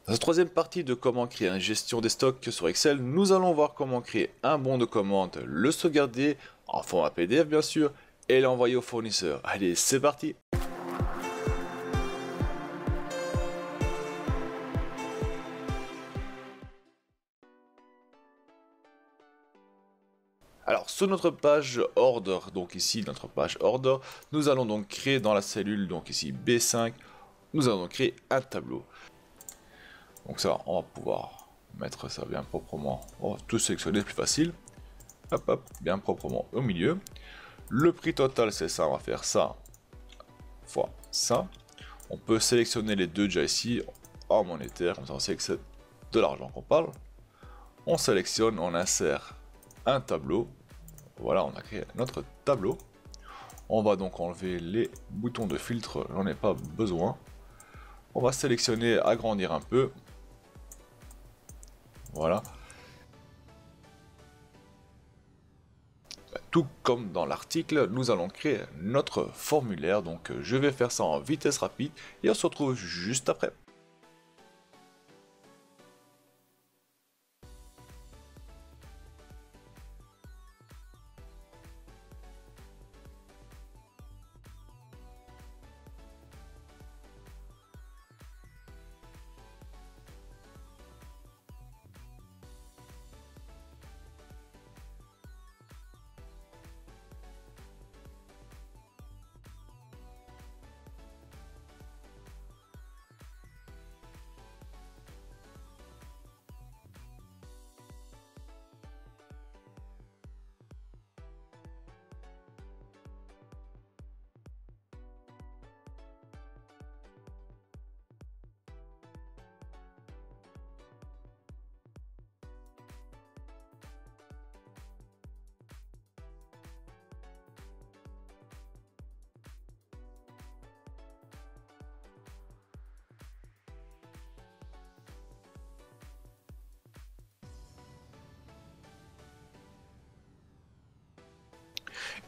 Dans cette troisième partie de comment créer une gestion des stocks sur Excel, nous allons voir comment créer un bon de commande, le sauvegarder en format PDF bien sûr, et l'envoyer au fournisseur. Allez, c'est parti! Alors sur notre page Order, donc ici notre page Order, nous allons donc créer dans la cellule, donc ici B5, nous allons créer un tableau. Donc ça, on va pouvoir mettre ça bien proprement, on va tout sélectionner, plus facile. Hop hop, bien proprement au milieu. Le prix total c'est ça, on va faire ça fois ça. On peut sélectionner les deux déjà ici en monétaire, comme ça on sait que c'est de l'argent qu'on parle. On sélectionne, on insère un tableau. Voilà, on a créé notre tableau. On va donc enlever les boutons de filtre, j'en ai pas besoin. On va sélectionner, agrandir un peu. Voilà. Tout comme dans l'article, nous allons créer notre formulaire. Donc je vais faire ça en vitesse rapide et on se retrouve juste après.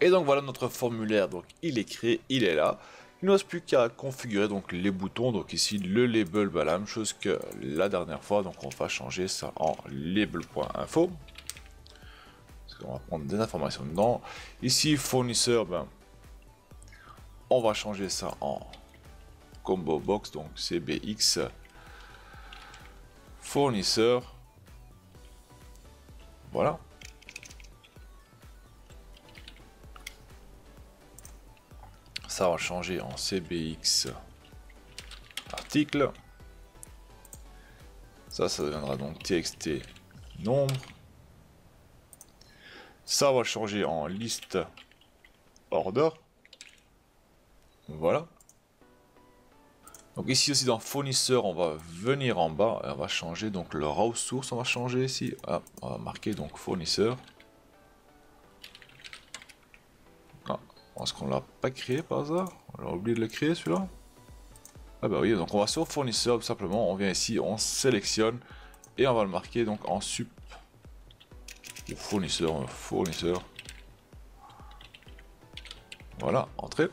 Et donc voilà notre formulaire, donc il est créé, il est là. Il ne reste plus qu'à configurer donc les boutons, donc ici le label, bah, la même chose que la dernière fois, donc on va changer ça en label.info. Parce qu'on va prendre des informations dedans. Ici fournisseur, ben, on va changer ça en combo box, donc CBX fournisseur. Voilà. Ça va changer en CBX article. Ça deviendra donc TXT nombre. Ça va changer en liste order. Voilà. Donc ici aussi dans fournisseur, on va venir en bas et on va changer donc le raw source. On va changer ici. Ah, on va marquer donc fournisseur. Est-ce qu'on l'a pas créé par hasard? On a oublié de le créer celui-là? Ah bah oui, donc on va sur fournisseur tout simplement, on vient ici, on sélectionne et on va le marquer donc en sup ou fournisseur. Voilà, entrée.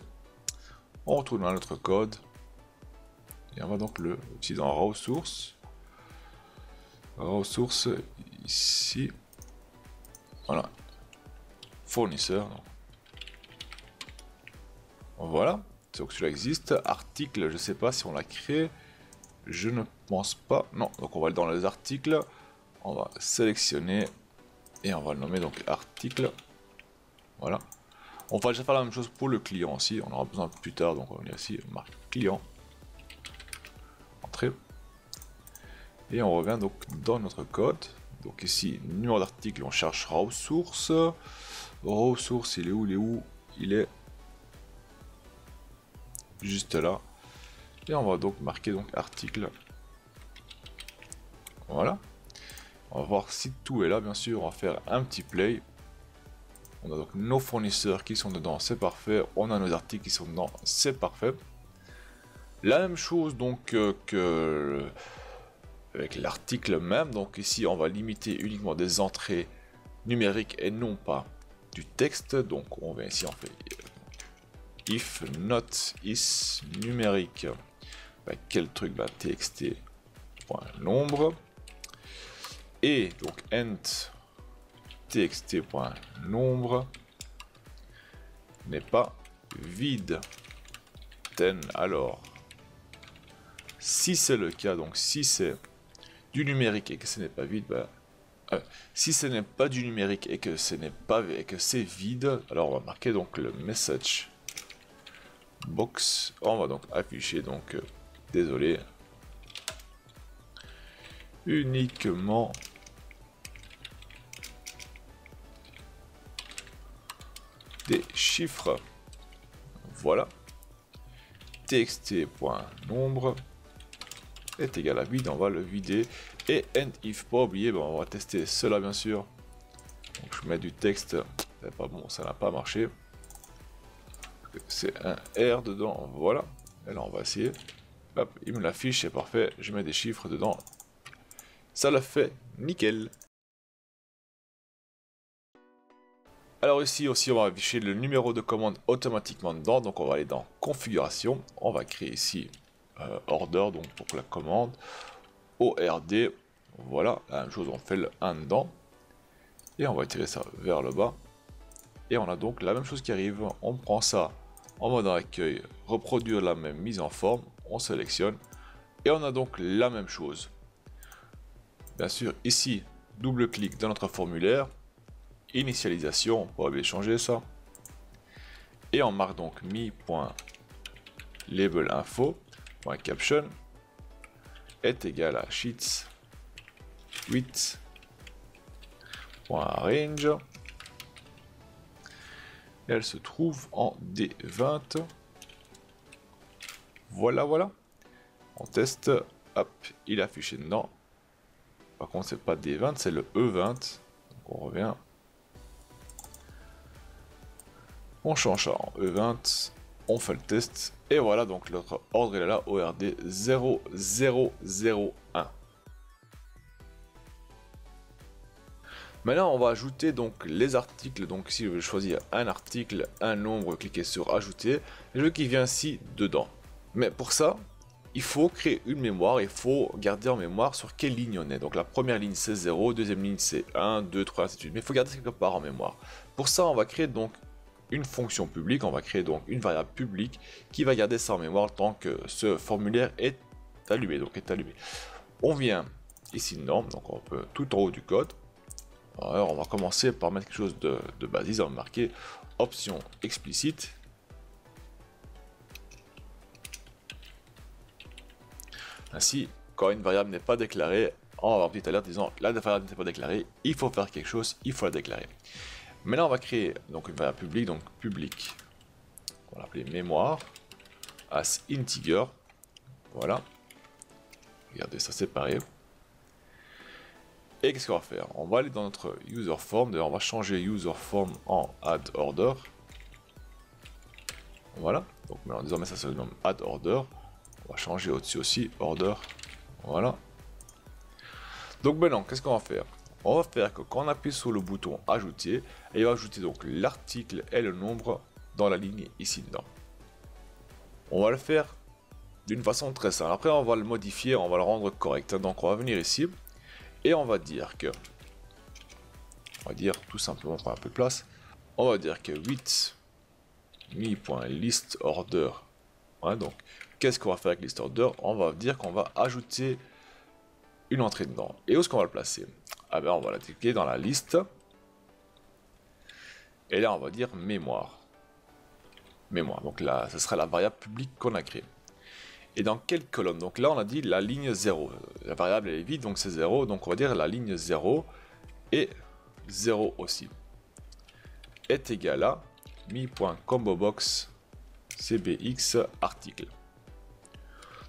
On retourne dans notre code et on va donc le utiliser dans raw source. Raw source ici. Voilà. Fournisseur. Voilà, donc celui-là existe. Article, je sais pas si on l'a créé. Je ne pense pas. Non, donc on va aller dans les articles. On va sélectionner et on va le nommer donc article. Voilà. On va déjà faire la même chose pour le client aussi. On aura besoin plus tard, donc on est ici, marque client. Entrée. Et on revient donc dans notre code. Donc ici, numéro d'article, on cherche raw source. Raw source, il est où? Il est juste là. Et on va donc marquer donc article. Voilà. On va voir si tout est là, bien sûr. On va faire un petit play. On a donc nos fournisseurs qui sont dedans, c'est parfait. On a nos articles qui sont dedans, c'est parfait. La même chose donc que avec l'article même. Donc ici, on va limiter uniquement des entrées numériques et non pas du texte. Donc on va ici, on fait if not is numérique. Bah, quel truc, bah, txt txt.nombre et donc int txt.nombre n'est pas vide. Alors, si c'est le cas, donc si c'est du numérique et que ce n'est pas vide, si ce n'est pas du numérique et que ce n'est pas et que c'est vide, alors on va marquer donc le message box. On va donc afficher donc désolé, uniquement des chiffres. Voilà. txt.nombre est égal à vide, on va le vider. Et end if, pas oublier, on va tester cela bien sûr. Donc je mets du texte, c'est pas bon, ça n'a pas marché. C'est un R dedans, voilà. Et là on va essayer. Hop, il me l'affiche, c'est parfait. Je mets des chiffres dedans. Ça le fait nickel. Alors ici aussi on va afficher le numéro de commande automatiquement dedans, donc on va aller dans configuration, on va créer ici order, donc pour la commande, ORD, voilà, la même chose, on fait le 1 dedans, et on va tirer ça vers le bas, et on a donc la même chose qui arrive, on prend ça en mode accueil, reproduire la même mise en forme, on sélectionne, et on a donc la même chose. Bien sûr ici, double-clic dans notre formulaire, initialisation, on va changer ça. Et on marque donc mi.labelinfo.caption est égal à sheets8.range. Elle se trouve en D20. Voilà, voilà. On teste. Hop, il est affiché dedans. Par contre, c'est pas D20, c'est le E20. Donc on revient. On change ça en E20, on fait le test, et voilà, donc notre ordre est là, ORD 0001. Maintenant, on va ajouter donc les articles. Donc si je veux choisir un article, un nombre, cliquez sur ajouter, et le qui vient ici dedans. Mais pour ça, il faut créer une mémoire, il faut garder en mémoire sur quelle ligne on est. Donc la première ligne c'est 0, deuxième ligne c'est 1, 2, 3, ainsi de suite. Mais il faut garder quelque part en mémoire. Pour ça, on va créer donc une fonction publique, on va créer donc une variable publique qui va garder ça en mémoire tant que ce formulaire est allumé, donc est allumé. On vient ici dedans, donc on peut tout en haut du code. Alors on va commencer par mettre quelque chose de basique, on va marquer option explicite. Ainsi, quand une variable n'est pas déclarée, on va avoir une petite alerte disant la variable n'est pas déclarée, il faut faire quelque chose, il faut la déclarer. Maintenant, on va créer donc une variable publique, donc public, on va l'appeler mémoire, as integer, voilà, regardez ça séparé. Et qu'est-ce qu'on va faire? On va aller dans notre user form, d'ailleurs on va changer user form en add order, voilà, donc maintenant désormais ça se nomme add order, on va changer au-dessus aussi order, voilà. Donc maintenant, qu'est-ce qu'on va faire? On va faire que quand on appuie sur le bouton ajouter, il va ajouter donc l'article et le nombre dans la ligne ici dedans. On va le faire d'une façon très simple. Après on va le modifier, on va le rendre correct. Donc on va venir ici et on va dire que, on va dire tout simplement, pour un peu de place, on va dire que 8 mi.list order. Ouais, donc qu'est-ce qu'on va faire avec list order? On va dire qu'on va ajouter une entrée dedans. Et où est-ce qu'on va le placer? Ah ben on va l'indiquer dans la liste. Et là on va dire mémoire. Mémoire. Donc là, ce sera la variable publique qu'on a créée. Et dans quelle colonne? Donc là on a dit la ligne 0. La variable elle est vide, donc c'est 0. Donc on va dire la ligne 0 et 0 aussi. Est égal à mi.combobox cbx article.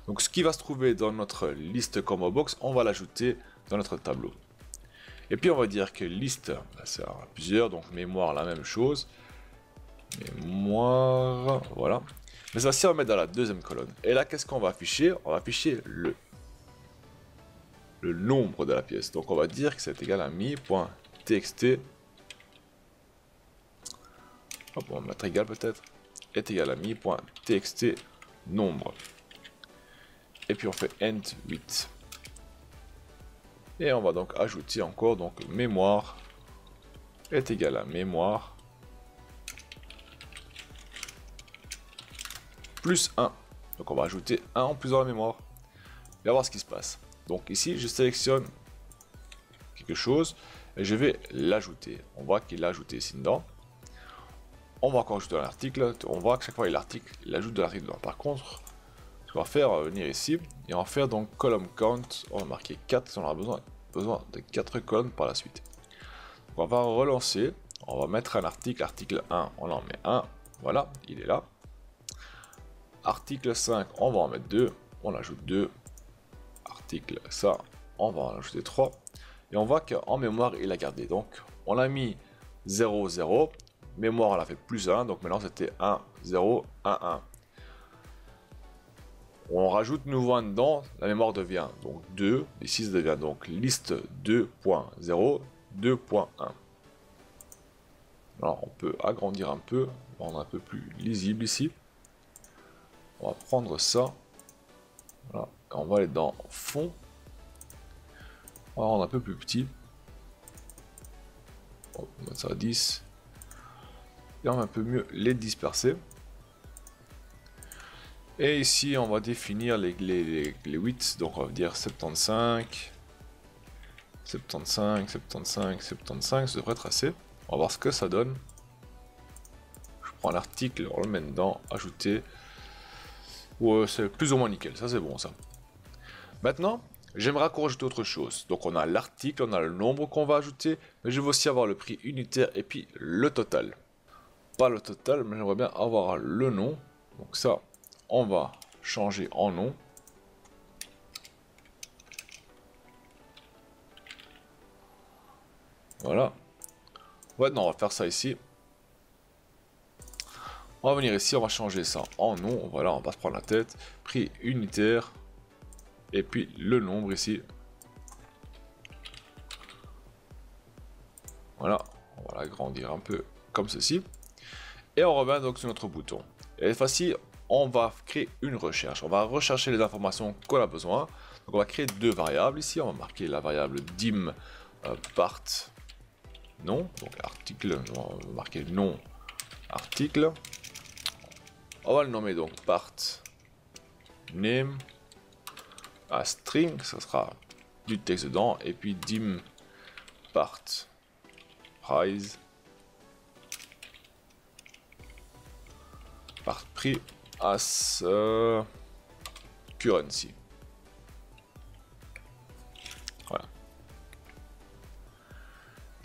Donc ce qui va se trouver dans notre liste combobox, on va l'ajouter dans notre tableau. Et puis on va dire que liste, ça a plusieurs, donc mémoire la même chose. Mémoire, voilà. Mais ça aussi on va mettre dans la deuxième colonne. Et là qu'est-ce qu'on va afficher? On va afficher le nombre de la pièce. Donc on va dire que c'est égal à mi.txt. Hop, on va mettre égal peut-être. Est égal à mi.txt nombre. Et puis on fait end 8. Et on va donc ajouter encore, donc mémoire est égal à mémoire plus 1. Donc on va ajouter 1 en plus dans la mémoire. Et on va voir ce qui se passe. Donc ici, je sélectionne quelque chose et je vais l'ajouter. On voit qu'il l'a ajouté ici dedans. On va encore ajouter un article. On voit que chaque fois il ajoute de l'article dedans. Par contre, ce qu'on va faire, on va venir ici et on va faire donc column count. On va marquer 4 si on aura besoin de 4 colonnes par la suite. Donc on va relancer. On va mettre un article. Article 1, on en met 1. Voilà, il est là. Article 5, on va en mettre 2. On ajoute 2. Article ça, on va en ajouter 3. Et on voit qu'en mémoire, il a gardé. Donc, on a mis 0, 0. Mémoire, on a fait plus 1. Donc, maintenant, c'était 1, 0, 1, 1. On rajoute nouveau 1 dedans. La mémoire devient donc 2. Ici, ça devient donc liste 2.0, 2.1. Alors, on peut agrandir un peu, rendre un peu plus lisible ici. On va prendre ça. Voilà. On va aller dans fond. On va rendre un peu plus petit. On va mettre ça à 10. Et on va un peu mieux les disperser. Et ici, on va définir les 8. Donc, on va dire 75, 75, 75, 75. Ça devrait être assez. On va voir ce que ça donne. Je prends l'article, on le met dedans, ajouter. Ouais, c'est plus ou moins nickel. Ça, c'est bon, ça. Maintenant, j'aimerais encore ajouter autre chose. Donc on a l'article, on a le nombre qu'on va ajouter, mais je veux aussi avoir le prix unitaire et puis le total. Pas le total, mais j'aimerais bien avoir le nom. Donc ça, on va changer en nom. Voilà. Ouais, non, on va faire ça ici. On va venir ici, on va changer ça en nom. Voilà, on va se prendre la tête. Prix unitaire. Et puis le nombre ici. Voilà, on va l'agrandir un peu comme ceci. Et on revient donc sur notre bouton. Et cette fois-ci, on va créer une recherche. On va rechercher les informations qu'on a besoin. Donc on va créer deux variables ici. On va marquer la variable dim part nom. Donc article, on va marquer nom article. On va le nommer donc part name. À string, ça sera du texte dedans. Et puis dim part price. Part prix as currency. Voilà.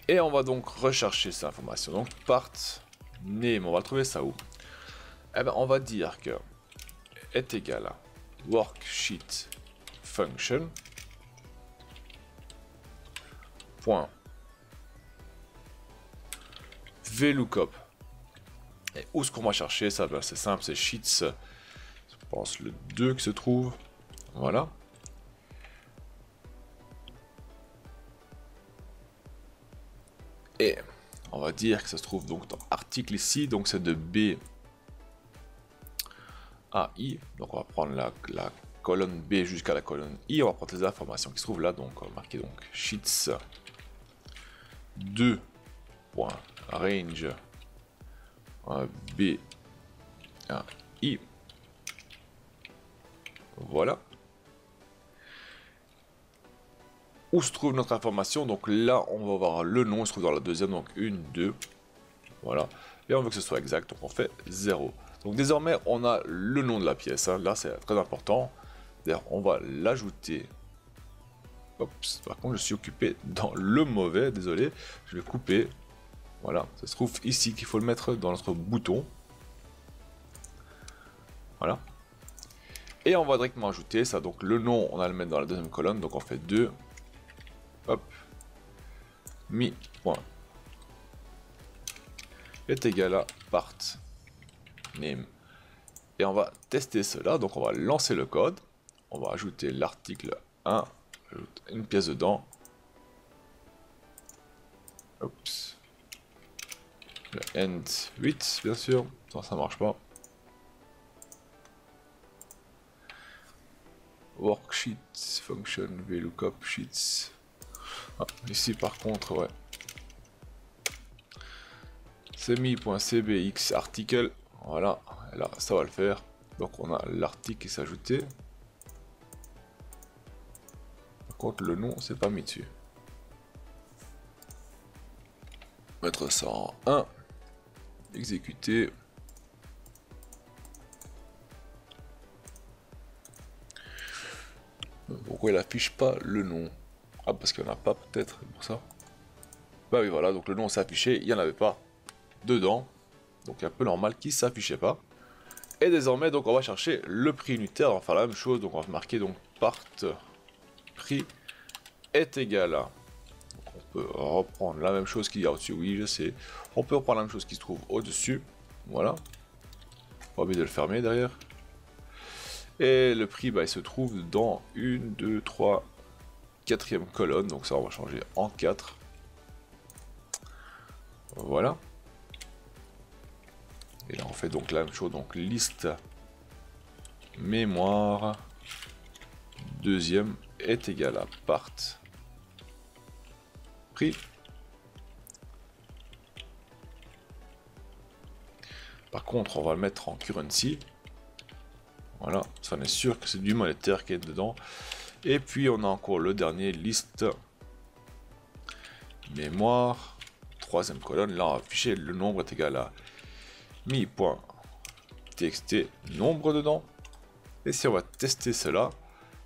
Et on va donc rechercher cette information. Donc part name, on va trouver ça où? Eh ben, on va dire que est égal à worksheet function point VLOOKUP. Et où est-ce qu'on va chercher ça? Ben, c'est simple, c'est sheets, je pense le 2 qui se trouve. Voilà. Et on va dire que ça se trouve donc dans article ici, donc c'est de B à I. Donc on va prendre la colonne B jusqu'à la colonne I. On va prendre les informations qui se trouvent là. Donc on va marquer donc sheets 2.range B à I. Voilà. Où se trouve notre information? Donc là, on va voir le nom, il se trouve dans la deuxième, donc 1, 2. Voilà. Et on veut que ce soit exact, donc on fait 0. Donc désormais, on a le nom de la pièce. Hein. Là, c'est très important. D'ailleurs, on va l'ajouter. Oups, par contre, je suis occupé dans le mauvais, désolé. Je vais couper. Voilà, ça se trouve ici qu'il faut le mettre dans notre bouton. Voilà. Et on va directement ajouter ça. Donc le nom, on va le mettre dans la deuxième colonne. Donc on fait 2. Hop. Mi point est égal à part name. Et on va tester cela. Donc on va lancer le code. On va ajouter l'article 1. Ajoute une pièce dedans. Oups. Le end 8, bien sûr. Ça marche pas. Worksheet function VLOOKUP sheets. Ah, ici par contre, ouais. Semi.cbx article. Voilà, et là ça va le faire. Donc on a l'article qui s'est ajouté. Par contre le nom c'est pas mis dessus. Mettre ça en 1. Exécuter. Pourquoi il affiche pas le nom? Ah, parce qu'il n'y en a pas peut-être pour ça. Bah oui, voilà, donc le nom s'est affiché, il n'y en avait pas dedans. Donc un peu normal qu'il ne s'affichait pas. Et désormais, donc on va chercher le prix unitaire, on va faire la même chose. Donc on va marquer donc part prix est égal à. Donc on peut reprendre la même chose qu'il y a au-dessus, oui je sais. On peut reprendre la même chose qui se trouve au-dessus. Voilà. Pas oublier de le fermer derrière. Et le prix, bah, il se trouve dans 1, 2, 3, 4e colonne. Donc ça, on va changer en 4. Voilà. Et là, on fait donc la même chose. Donc liste mémoire deuxième est égal à part prix. Par contre, on va le mettre en currency. Voilà, ça on est sûr que c'est du monétaire qui est dedans. Et puis on a encore le dernier, liste mémoire, 3e colonne. Là on va afficher le nombre est égal à mi.txt nombre dedans. Et si on va tester cela,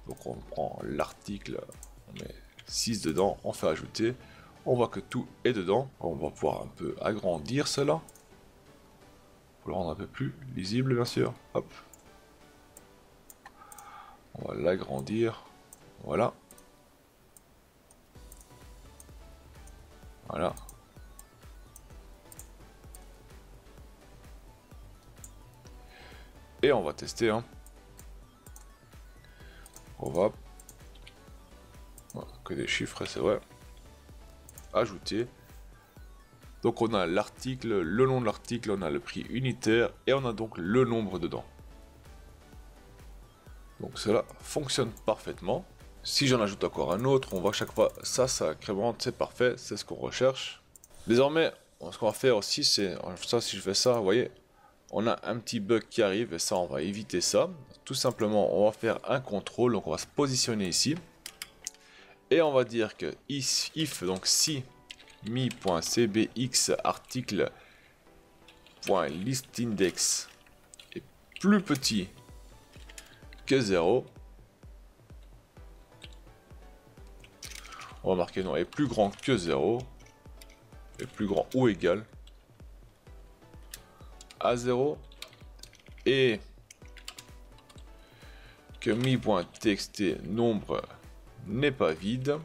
donc on prend l'article, on met 6 dedans, on fait ajouter. On voit que tout est dedans. On va pouvoir un peu agrandir cela. Pour le rendre un peu plus lisible bien sûr. Hop. On va l'agrandir. Voilà. Voilà. Et on va tester. Hein. On va... Voilà, que des chiffres, c'est vrai. Ajouter. Donc on a l'article, le nom de l'article, on a le prix unitaire et on a donc le nombre dedans. Donc cela fonctionne parfaitement. Si j'en ajoute encore un autre, on voit que chaque fois ça incrémente, c'est parfait, c'est ce qu'on recherche. Désormais, ce qu'on va faire aussi, c'est ça. Si je fais ça, vous voyez, on a un petit bug qui arrive et ça, on va éviter ça. Tout simplement, on va faire un contrôle, donc on va se positionner ici et on va dire que if donc si mi.cbx article.listindex est plus petit que 0, on va marquer non, est plus grand que 0, est plus grand ou égal à 0, et que mi.txt nombre n'est pas vide,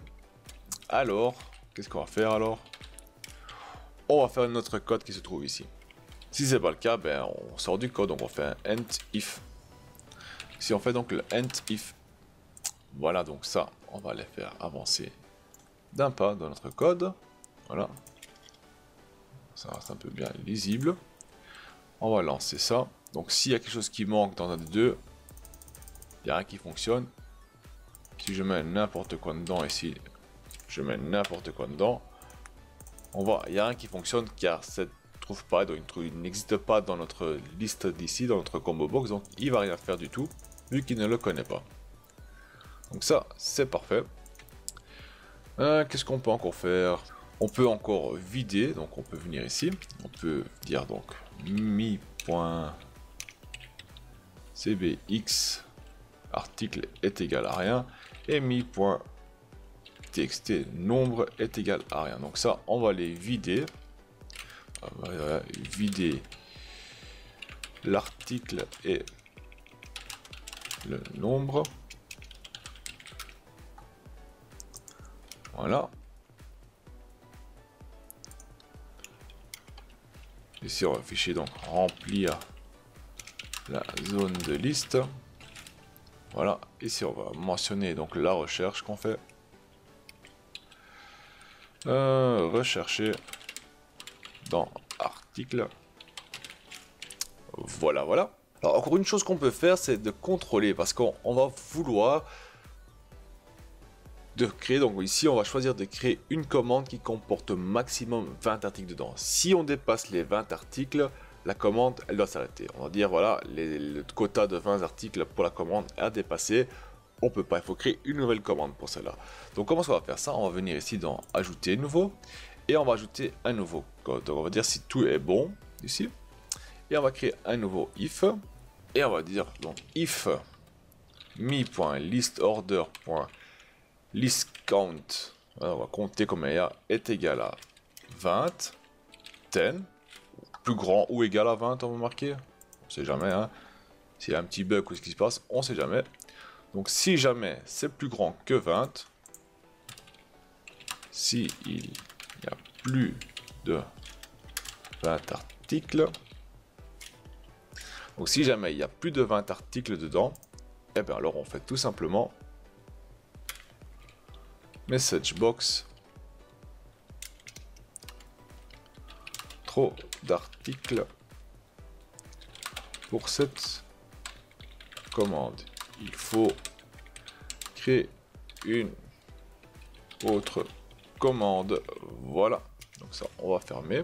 alors qu'est-ce qu'on va faire alors? On va faire notre code qui se trouve ici. Si c'est pas le cas, ben on sort du code, donc on fait un int if. Si on fait donc le int if, voilà, donc ça, on va les faire avancer d'un pas dans notre code. Voilà. Ça reste un peu bien lisible. On va lancer ça. Donc s'il y a quelque chose qui manque dans un des deux, il n'y a rien qui fonctionne. Si je mets n'importe quoi dedans ici, je mets n'importe quoi dedans, on voit, il n'y a rien qui fonctionne car ça ne trouve pas, donc il n'existe pas dans notre liste d'ici, dans notre combo box, donc il va rien faire du tout, vu qu'il ne le connaît pas. Donc ça, c'est parfait. Qu'est-ce qu'on peut encore faire? On peut encore vider, donc on peut venir ici, on peut dire donc mi.cbx article est égal à rien, et mi.txt nombre est égal à rien. Donc ça, on va les vider. Vider l'article et le nombre. Voilà. Ici, on va afficher donc remplir la zone de liste. Voilà. Ici, on va mentionner donc la recherche qu'on fait. Rechercher dans article. Voilà, voilà. Alors, encore une chose qu'on peut faire, c'est de contrôler parce qu'on va vouloir de créer, donc ici on va choisir de créer une commande qui comporte maximum 20 articles dedans. Si on dépasse les 20 articles, la commande elle doit s'arrêter. On va dire voilà, le quota de 20 articles pour la commande a dépassé. On peut pas, il faut créer une nouvelle commande pour cela. Donc comment on va faire ça? On va venir ici dans ajouter nouveau et on va ajouter un nouveau code. Donc on va dire si tout est bon ici et on va créer un nouveau if et on va dire donc if me.listorder.listCount, on va compter combien il y a, est égal à 20, 10, plus grand ou égal à 20, on va marquer, on sait jamais, hein. S'il y a un petit bug ou ce qui se passe, on sait jamais. Donc si jamais c'est plus grand que 20, si il y a plus de 20 articles, donc si jamais il y a plus de 20 articles dedans, et bien alors on fait tout simplement message box trop d'articles pour cette commande. Il faut créer une autre commande. Voilà. Donc ça, on va fermer.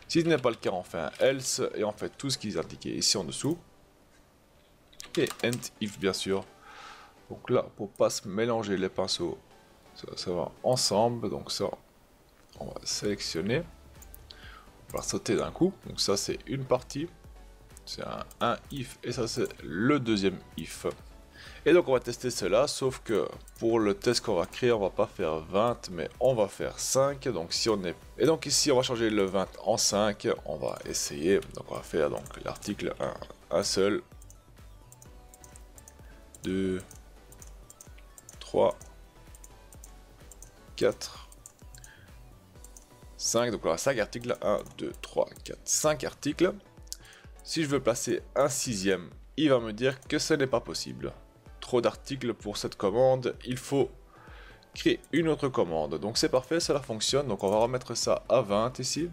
Si ce n'est pas le cas, on fait un else et on fait tout ce qui est indiqué ici en dessous. Et end if bien sûr. Donc là, pour pas se mélanger les pinceaux, ça va ensemble. Donc ça, on va sélectionner. On va sauter d'un coup. Donc ça, c'est une partie. C'est un if et ça, c'est le deuxième if. Et donc, on va tester cela. Sauf que pour le test qu'on va créer, on va pas faire 20, mais on va faire 5. Donc, si on est... Et donc ici, on va changer le 20 en 5. On va essayer. Donc, on va faire donc l'article 1, un seul. 2, 3, 4, 5. Donc on a 5 articles. 1, 2, 3, 4, 5 articles. Si je veux placer un sixième, il va me dire que ce n'est pas possible. Trop d'articles pour cette commande. Il faut créer une autre commande. Donc c'est parfait, cela fonctionne. Donc on va remettre ça à 20 ici.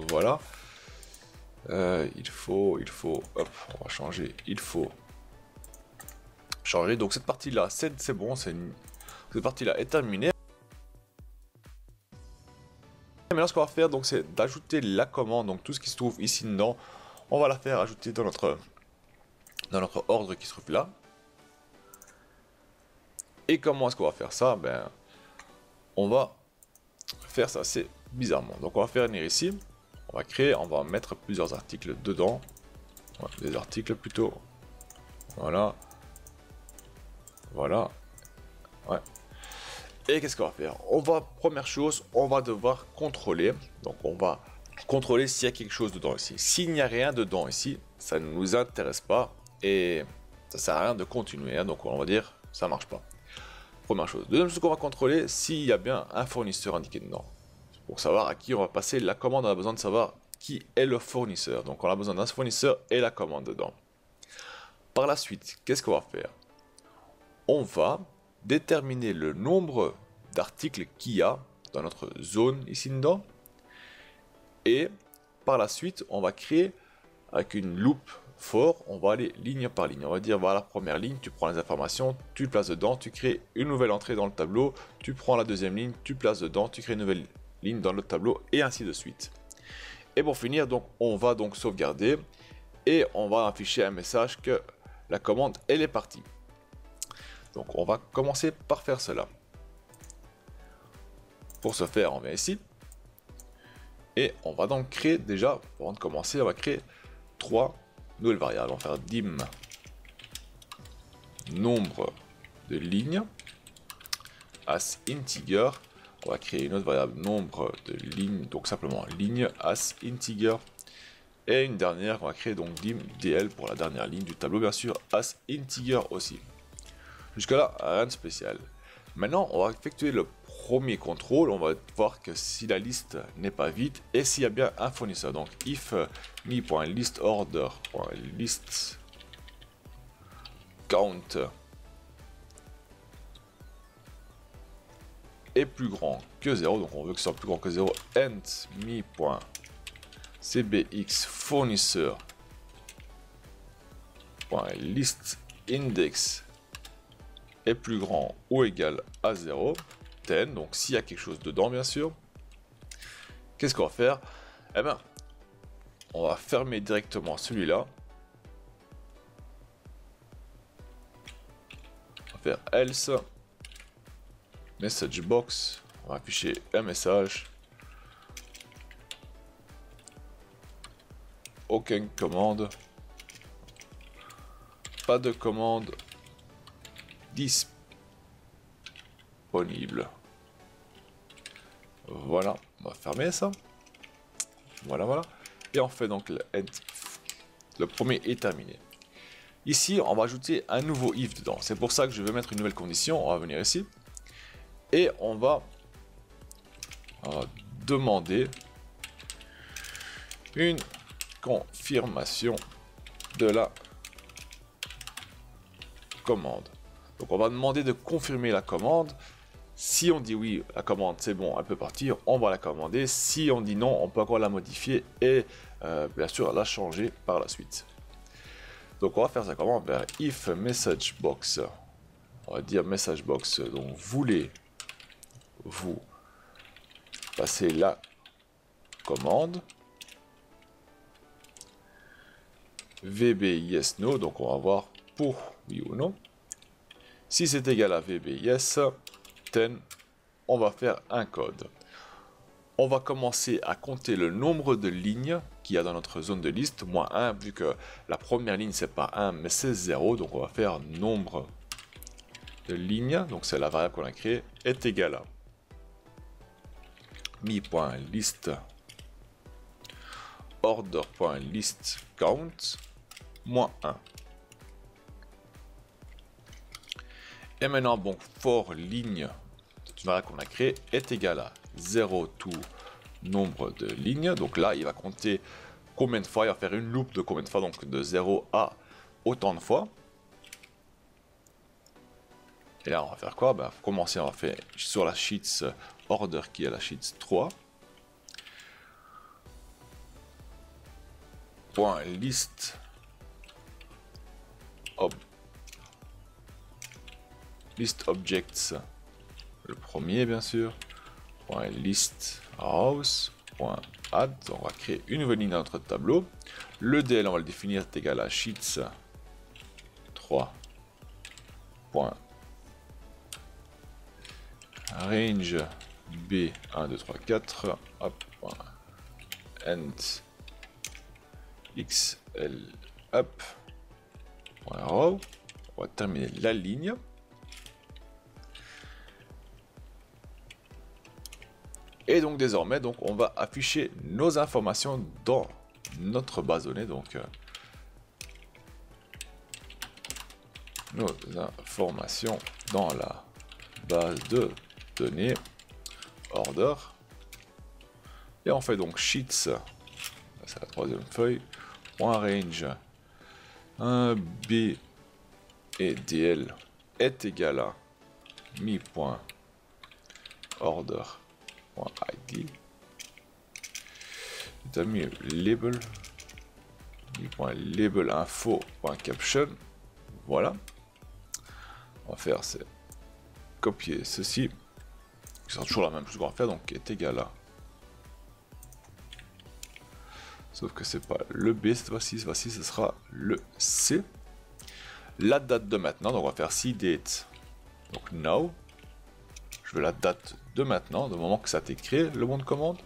Voilà. Il faut, hop, on va changer. Il faut changer. Donc cette partie-là, c'est bon. Cette partie-là est terminée. Maintenant, ce qu'on va faire, donc, c'est d'ajouter la commande, donc tout ce qui se trouve ici dedans, on va la faire ajouter dans notre ordre qui se trouve là. Et comment est-ce qu'on va faire ça? Ben, on va faire ça assez bizarrement. Donc, on va faire venir ici, on va créer, on va mettre plusieurs articles dedans, ouais, des articles plutôt. Voilà, voilà, ouais. Et qu'est-ce qu'on va faire? On va, première chose, on va devoir contrôler. Donc on va contrôler s'il y a quelque chose dedans ici. S'il n'y a rien dedans ici, ça ne nous intéresse pas et ça sert à rien de continuer. Hein, donc on va dire ça marche pas. Première chose. Deuxième chose qu'on va contrôler, s'il y a bien un fournisseur indiqué dedans. Pour savoir à qui on va passer la commande, on a besoin de savoir qui est le fournisseur. Donc on a besoin d'un fournisseur et la commande dedans. Par la suite, qu'est-ce qu'on va faire? On va déterminer le nombre d'articles qu'il y a dans notre zone ici dedans et par la suite on va créer avec une loupe fort, on va aller ligne par ligne, on va dire voilà, première ligne, tu prends les informations, tu le places dedans, tu crées une nouvelle entrée dans le tableau, tu prends la deuxième ligne, tu places dedans, tu crées une nouvelle ligne dans le tableau et ainsi de suite. Et pour finir, donc on va donc sauvegarder et on va afficher un message que la commande elle est partie. Donc on va commencer par faire cela. Pour ce faire, on vient ici. Et on va donc créer déjà, avant de commencer, on va créer 3 nouvelles variables. On va faire dim nombre de lignes as integer. On va créer une autre variable nombre de lignes, donc simplement ligne as integer. Et une dernière, on va créer donc dim dl pour la dernière ligne du tableau, bien sûr, as integer aussi. Jusque là, rien de spécial. Maintenant, on va effectuer le premier contrôle. On va voir que si la liste n'est pas vide et s'il y a bien un fournisseur. Donc, if me.listorder.listCount est plus grand que 0. Donc, on veut que ce soit plus grand que 0. And me.cbx fournisseur.listIndex est plus grand ou égal à 0, 10, donc s'il y a quelque chose dedans bien sûr, qu'est-ce qu'on va faire? Eh bien, on va fermer directement celui-là. On va faire else, message box, on va afficher un message. Aucune commande. Pas de commande disponible. Voilà, on va fermer ça. Voilà. Et on fait donc le end. Le premier est terminé. Ici, on va ajouter un nouveau if dedans. C'est pour ça que je vais mettre une nouvelle condition. On va venir ici. Et on va demander une confirmation de la commande. Donc on va demander de confirmer la commande. Si on dit oui, la commande c'est bon, elle peut partir, on va la commander. Si on dit non, on peut encore la modifier et bien sûr la changer par la suite. Donc on va faire ça comment? If message box, on va dire message box, donc voulez-vous passer la commande? VB yes no, donc on va voir pour oui ou non. Si c'est égal à VB yes, 10, on va faire un code. On va commencer à compter le nombre de lignes qu'il y a dans notre zone de liste, moins 1, vu que la première ligne c'est pas 1 mais c'est 0, donc on va faire nombre de lignes, donc c'est la variable qu'on a créée, est égal à mi.list order.list count moins 1. Et maintenant, bon, for ligne, c'est une variable qu'on a créée, est égal à 0 to nombre de lignes. Donc là, il va compter combien de fois, il va faire une loupe de combien de fois, donc de 0 à autant de fois. Et là, on va faire quoi? Pour commencer, on va faire sur la sheets order qui est la sheets 3. Point list objects, le premier bien sûr, point list house, point add, on va créer une nouvelle ligne dans notre tableau. Le DL on va le définir est égal à sheets 3 point range b 1 2 3 4 hop, point end xl up point row. On va terminer la ligne. Et donc désormais, donc, on va afficher nos informations dans notre base de données. Donc nos informations dans la base de données order. Et on fait donc sheets, c'est la troisième feuille, .range 1 b et dl est égal à mi.order.id. T'as mis label mi.label info.caption. Voilà. On va faire c'est copier ceci, qui sera toujours la même chose qu'on va faire, donc est égal à, sauf que c'est pas le B cette fois-ci, ce sera le C. La date de maintenant, donc on va faire si date, donc now, je veux la date de maintenant, du moment que ça a été créé, le bon de commande.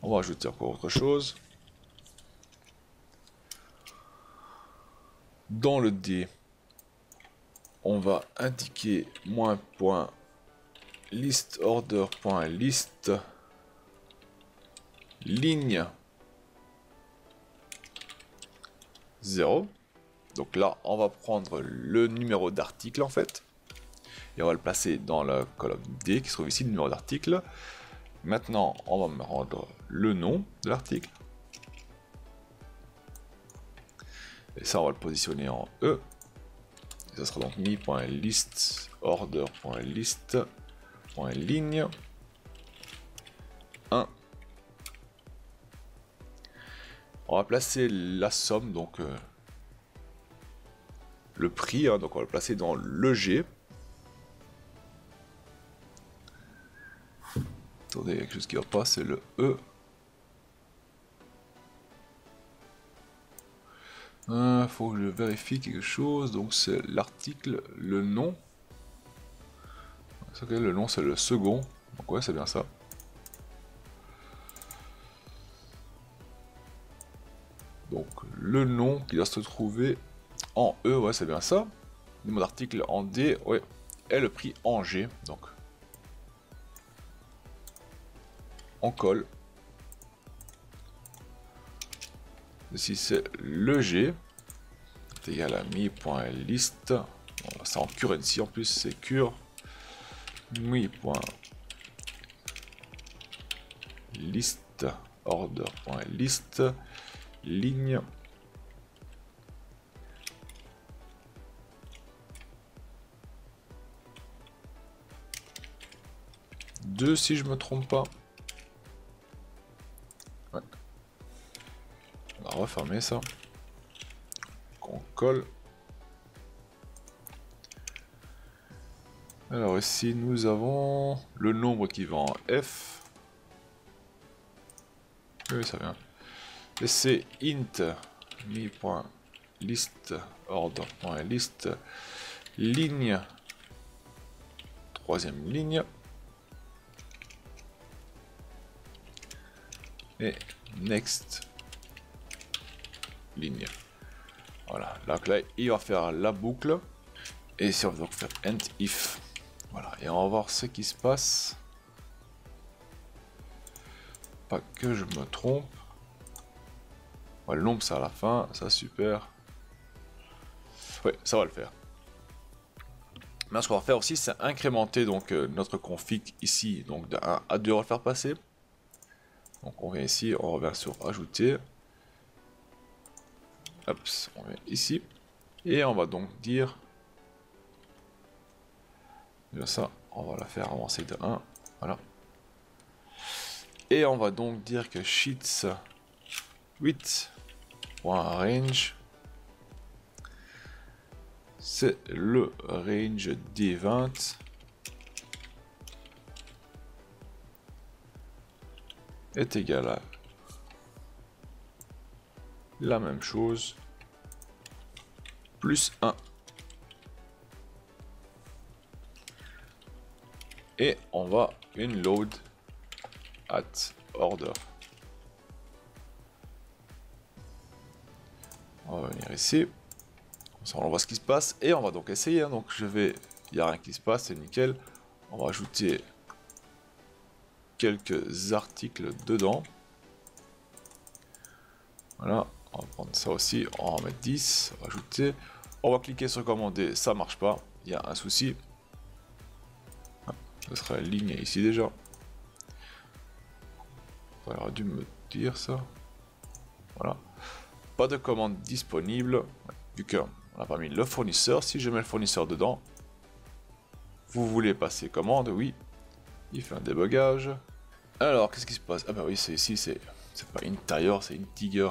On va ajouter encore autre chose. Dans le D, on va indiquer -.listorder.list ligne 0. Donc là, on va prendre le numéro d'article en fait. Et on va le placer dans la colonne D qui se trouve ici, le numéro d'article. Maintenant, on va me rendre le nom de l'article. Et ça, on va le positionner en E. Et ça sera donc mi.listorder.list.ligne 1. On va placer la somme, donc le prix, hein, donc on va le placer dans le G. Attendez, il y a quelque chose qui va pas, c'est le E. Faut que je vérifie quelque chose, donc c'est l'article, le nom. Okay, le nom c'est le second, donc ouais c'est bien ça. Donc le nom qui doit se trouver en E, ouais c'est bien ça. Le nom d'article en D, ouais, et le prix en G, donc on colle. Ici c'est le G, est égal à mi.list, c'est en currency en plus, c'est cure, mi.list, order.list, ligne, deux si je me trompe pas. Ouais. On va refermer ça. On colle. Alors ici nous avons le nombre qui va en F. Oui ça vient. Et c'est int mi.list order.list ligne, troisième ligne, et next ligne. Voilà, donc là il va faire la boucle, et ici on va donc faire end if. Voilà, et on va voir ce qui se passe. Pas que je me trompe. Ouais, le nombre c'est à la fin, ça super. Ouais, ça va le faire. Maintenant ce qu'on va faire aussi c'est incrémenter donc notre config ici, donc de 1 à 2 on va le faire passer. Donc on vient ici, on revient sur ajouter. Hop, on vient ici. Et on va donc dire... Bien ça, on va la faire avancer de 1. Voilà. Et on va donc dire que sheets 8.range, c'est le range D20 est égal à la même chose plus 1. Et on va une load at order. On va venir ici. On voit ce qui se passe et on va donc essayer. Hein. Donc je vais, il n'y a rien qui se passe, c'est nickel. On va ajouter quelques articles dedans. Voilà, on va prendre ça aussi, on va en mettre 10, on va ajouter. On va cliquer sur commander, ça marche pas, il y a un souci. Ce sera la ligne ici déjà. Il aurait dû me dire ça. Voilà. Pas de commande disponible. Vu qu'on n'a pas mis le fournisseur, si je mets le fournisseur dedans, vous voulez passer commande, oui. Il fait un débugage. Alors, qu'est-ce qui se passe? Ah bah oui, c'est ici, c'est pas intérieur, c'est integer.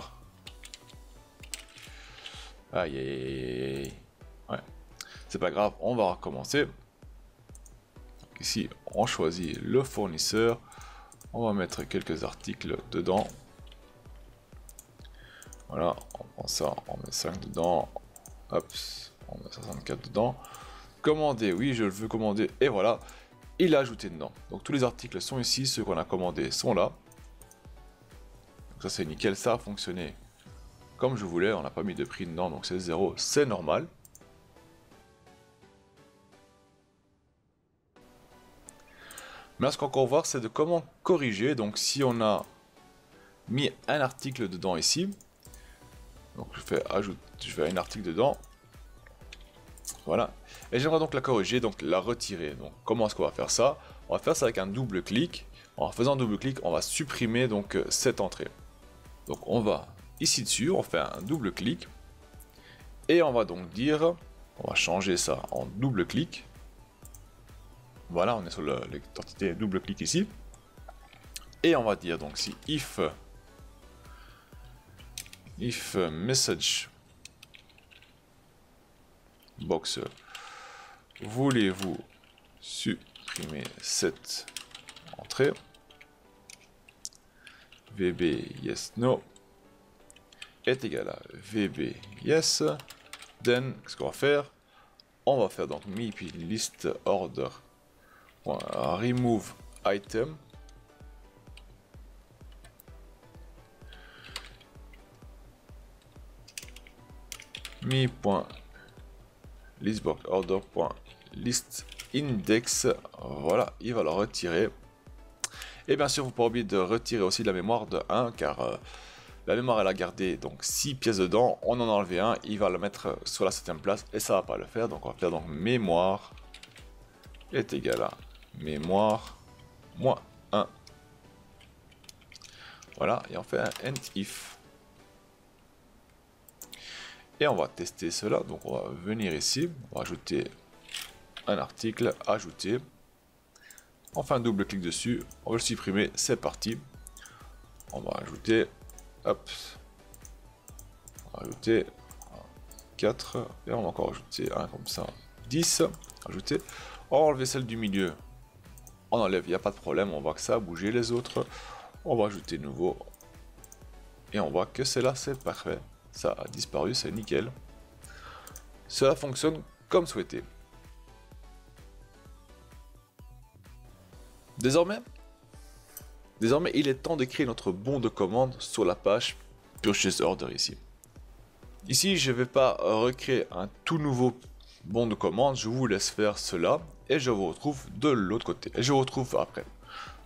Aïe aïe aïe. Ouais. C'est pas grave, on va recommencer. Donc ici, on choisit le fournisseur. On va mettre quelques articles dedans. Voilà, on prend ça, on met 5 dedans. Hop, on met 64 dedans. Commander, oui, je le veux commander. Et voilà, il a ajouté dedans. Donc tous les articles sont ici, ceux qu'on a commandés sont là. Donc ça c'est nickel, ça a fonctionné comme je voulais. On n'a pas mis de prix dedans, donc c'est 0, c'est normal. Mais là, ce qu'on va voir, c'est de comment corriger. Donc si on a mis un article dedans ici, donc je fais un article dedans, voilà, et j'aimerais donc la corriger, donc la retirer. Donc comment est-ce qu'on va faire ça? On va faire ça avec un double clic. En faisant un double clic, on va supprimer donc cette entrée. Donc on va ici dessus, on fait un double clic et on va donc dire, on va changer ça en double clic. Voilà, on est sur l'entité double clic ici. Et on va dire donc si if message box, voulez-vous supprimer cette entrée? VB yes no est égal à VB yes. Then, qu'est-ce qu'on va faire? On va faire donc me puis list order remove item. me.listBlockOrder.list index. Voilà, il va le retirer. Et bien sûr, vous ne pouvez pas oublier de retirer aussi la mémoire de 1 car la mémoire elle a gardé donc 6 pièces dedans. On en a enlevé un, il va le mettre sur la 7ème place et ça va pas le faire. Donc on va faire donc mémoire est égal à mémoire moins 1. Voilà, et on fait un end if. Et on va tester cela. Donc on va venir ici, on va ajouter un article, ajouter. On fait un double clic dessus, on va le supprimer, c'est parti. On va ajouter, hop, on va ajouter 4, et on va encore ajouter un comme ça, 10, ajouter. On va enlever celle du milieu, on enlève, il n'y a pas de problème, on voit que ça a bougé les autres. On va ajouter nouveau, et on voit que c'est là, c'est parfait. Ça a disparu, c'est nickel. Cela fonctionne comme souhaité. Désormais, il est temps de créer notre bon de commande sur la page Purchase Order ici. Ici, je ne vais pas recréer un tout nouveau bon de commande, je vous laisse faire cela et je vous retrouve de l'autre côté. Et je vous retrouve après.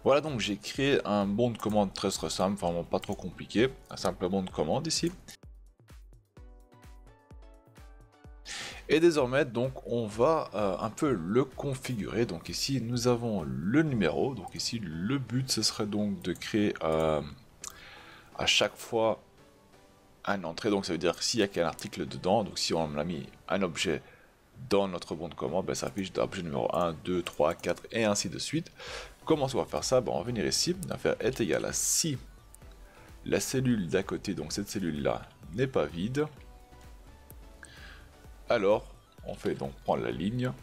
Voilà, donc j'ai créé un bon de commande très simple, vraiment pas trop compliqué, un simple bon de commande ici. Et désormais, donc, on va un peu le configurer. Donc ici, nous avons le numéro. Donc ici, le but, ce serait donc de créer à chaque fois un entrée. Donc ça veut dire s'il y a qu'un article dedans. Donc si on a mis un objet dans notre bon de commande, ben, ça affiche l'objet numéro 1, 2, 3, 4 et ainsi de suite. Comment on va faire ça? Ben, on va venir ici, on va faire est égal à si la cellule d'à côté, donc cette cellule-là, n'est pas vide. Alors, on fait donc prendre la ligne,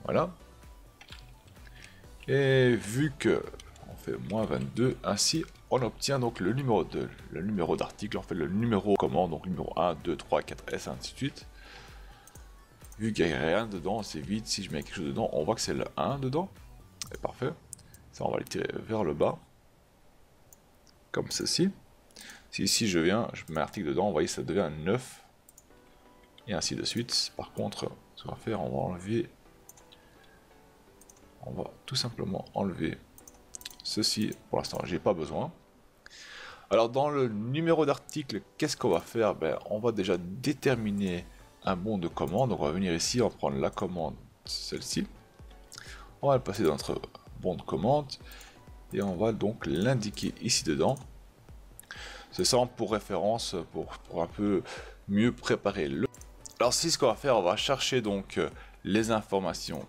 voilà, et vu que on fait moins 22, ainsi on obtient donc le numéro d'article, on fait le numéro commande, donc numéro 1, 2, 3, 4, et ainsi de suite. Vu qu'il n'y a rien dedans, c'est vide, si je mets quelque chose dedans, on voit que c'est le 1 dedans, c'est parfait. Ça, on va le tirer vers le bas, comme ceci. Si ici je viens, je mets un article dedans, vous voyez ça devient 9. Et ainsi de suite. Par contre, ce qu'on va faire, on va enlever, on va tout simplement enlever ceci. Pour l'instant, j'ai pas besoin. Alors dans le numéro d'article, qu'est-ce qu'on va faire? Ben, on va déjà déterminer un bon de commande. Donc on va venir ici, on va prendre la commande, celle-ci. On va le passer dans notre bon de commande et on va donc l'indiquer ici dedans. C'est ça pour référence, pour un peu mieux préparer le. Alors si ce qu'on va faire, on va chercher donc les informations